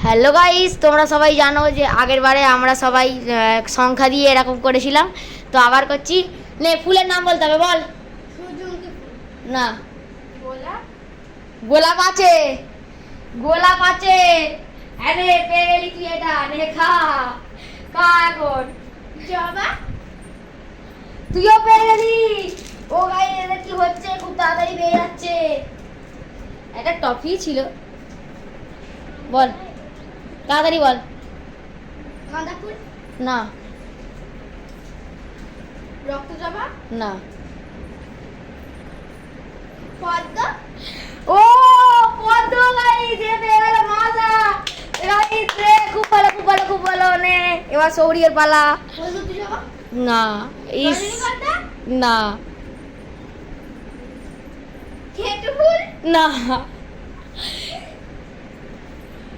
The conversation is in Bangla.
হ্যালো গাইস, তোমরা সবাই জানো যে আগের বারে আমরা সবাই সংখ্যা দিয়ে এরকম করেছিলাম, তো আবার করছি। নে, ফুলের নাম বলতে হবে, বল। না, গোলাপ আছে, গোলাপ আছে। আরে পেয়ে গেলি তুই, এটা নে, খা খা এখন। জবা, তুইও পেয়ে গেলি। ও গাইস, এটা কি হচ্ছে, খুব তাড়াতাড়ি পেয়ে যাচ্ছে। একটা টফি ছিল, বল তাড়াতাড়ি বল। গাঁদা ফুল, না রক্ত জবা, না। পদ্ম। ও পদ্ম গাইস, এ পেয়ে গেল মাজা। গাইস রে, খুব ভালো খুব ভালো খুব ভালো। নে এবার সৌরিয়ের পালা। হলুদ জবা, না, ইস, রজনীগন্ধা, না ঘেটু ফুল, না।